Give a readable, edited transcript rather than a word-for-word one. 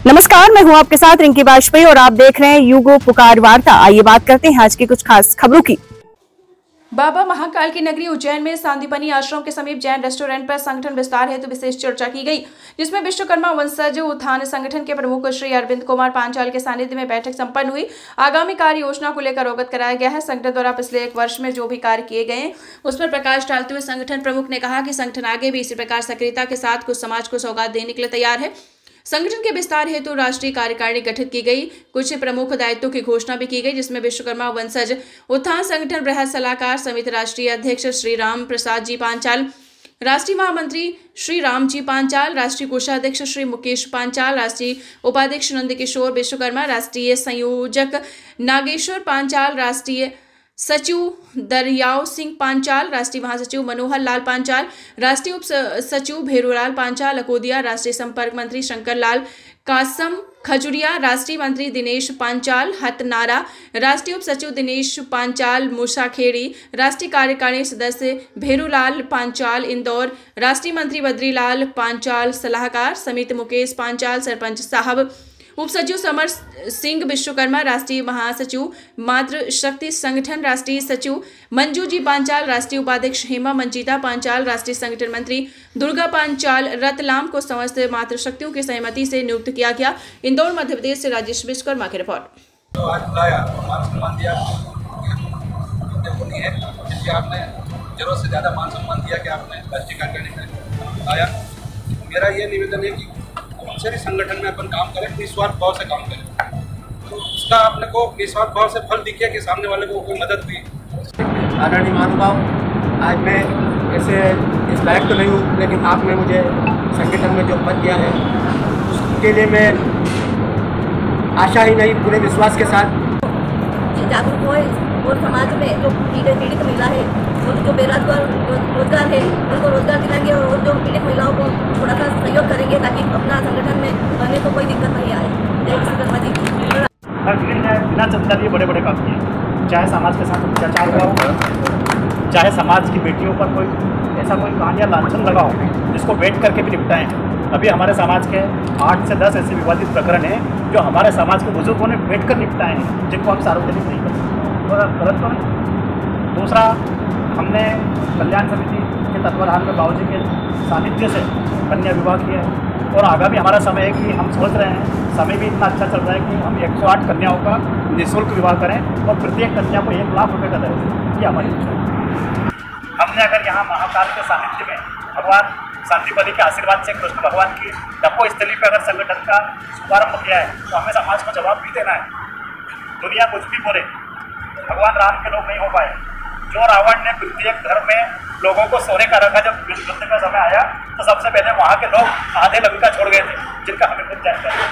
नमस्कार, मैं हूं आपके साथ रिंकी वाजपेयी और आप देख रहे हैं युगो पुकार वार्ता। आइए बात करते हैं आज की कुछ खास खबरों की। बाबा महाकाल की नगरी उज्जैन में सांदीपनी आश्रम के समीप जैन रेस्टोरेंट पर संगठन विस्तार हेतु विशेष चर्चा की गई, जिसमें विश्वकर्मा वंशज उत्थान संगठन के प्रमुख श्री अरविंद कुमार पांचाल के सानिध्य में बैठक संपन्न हुई। आगामी कार्य योजना को लेकर अवगत कराया गया है। संगठन द्वारा पिछले 1 वर्ष में जो भी कार्य किए गए हैं उस पर प्रकाश डालते हुए संगठन प्रमुख ने कहा कि संगठन आगे भी इसी प्रकार सक्रियता के साथ कुछ समाज को सौगात देने के लिए तैयार है। संगठन के विस्तार हेतु राष्ट्रीय कार्यकारिणी गठित की गई। कुछ प्रमुख दायित्वों की घोषणा भी की गई, जिसमें विश्वकर्मा वंशज उत्थान संगठन बृहद सलाहकार समिति राष्ट्रीय अध्यक्ष श्री राम प्रसाद जी पांचाल, राष्ट्रीय महामंत्री श्री राम जी पांचाल, राष्ट्रीय कोषाध्यक्ष श्री मुकेश पांचाल, राष्ट्रीय उपाध्यक्ष नंदकिशोर विश्वकर्मा, राष्ट्रीय संयोजक नागेश्वर पांचाल, राष्ट्रीय सचिव दरियाव सिंह पांचाल, राष्ट्रीय महासचिव मनोहर लाल पांचाल, राष्ट्रीय उप सचिव भेरूलाल पांचाल अकोदिया, राष्ट्रीय संपर्क मंत्री शंकर लाल कासम खजुरिया, राष्ट्रीय मंत्री दिनेश पांचाल हतनारा, राष्ट्रीय उप सचिव दिनेश पांचाल मूसाखेड़ी, राष्ट्रीय कार्यकारिणी सदस्य भेरूलाल पांचाल इंदौर, राष्ट्रीय मंत्री बद्रीलाल पांचाल सलाहकार समिति मुकेश पांचाल सरपंच साहब, उप सचिव समर सिंह विश्वकर्मा, राष्ट्रीय महासचिव मातृ शक्ति संगठन, राष्ट्रीय सचिव मंजू जी पांचाल, राष्ट्रीय उपाध्यक्ष हेमा मंजीता पांचाल, राष्ट्रीय संगठन मंत्री दुर्गा पांचाल रतलाम को समस्त मातृशक्तियों की सहमति से नियुक्त किया गया। इंदौर मध्य प्रदेश से राजेश विश्वकर्मा की रिपोर्ट। तो आज बुलाया, मान सम्मान दिया, है कि आपने जरूरत से ज़्यादा मान सम्मान दिया कि आपने राष्ट्रीय कार्यकारिणी में आया। मेरा ये निवेदन है कि सभी संगठन में अपन काम करें, निस्वार्थ भाव से काम करें, तो उसका अपने को निस्वार्थ भाव से फल दिखे कि सामने वाले को कोई मदद हुई। आदरणीय महानुभाव, आज मैं ऐसे इस लायक तो नहीं हूँ, लेकिन आपने मुझे संगठन में जो पद दिया है उसके लिए मैं आशा ही नहीं पूरे विश्वास के साथ जागरूक होए और समाज में जो पीड़ित महिला है और जो रोजगार है उनको रोजगार दिलाएंगे और जो पीड़ित महिलाओं को थोड़ा सा सहयोग करेंगे ताकि अपना संगठन में रहने को कोई दिक्कत नहीं आए। जय विश्वकर्मा जी। हर भीड़ है बिना चिंता लिए बड़े बड़े काम किए, चाहे समाज के साथ अत्याचार हुआ हो, चाहे समाज की बेटियों पर कोई ऐसा कोई कांड या लांछन लगा हो जिसको बैठ करके भी निपटाए हैं। अभी हमारे समाज के 8 से 10 ऐसे विवादित प्रकरण हैं जो हमारे समाज के बुजुर्गों ने बैठ कर निपटाए हैं, जिनको हम सार्वजनिक नहीं कर सकते और गलत तो नहीं। दूसरा, हमने कल्याण समिति के तत्वाधान में बाबूजी के सानिध्य से कन्या विवाह किया है और आगामी हमारा समय है कि हम सोच रहे हैं, समय भी इतना अच्छा चल रहा है कि हम 108 कन्याओं का निःशुल्क विवाह करें और प्रत्येक कन्या को 1 लाख रुपये का दहेज, ये हमारी इच्छा है। हमने अगर यहाँ महाकाल के सानिध्य में भगवान सांदीपनी के आशीर्वाद से कृष्ण भगवान की तपोस्थली पर अगर संगठन का शुभारंभ किया है तो हमें समाज को जवाब भी देना है। दुनिया कुछ भी बोले, भगवान राम के लोग नहीं हो पाए। जो रावण ने प्रत्येक घर में लोगों को सोने का रखा, जब युद्ध का समय आया तो सबसे पहले वहाँ के लोग आधे लंका छोड़ गए थे, जिनका हमें खुद जानकारी है।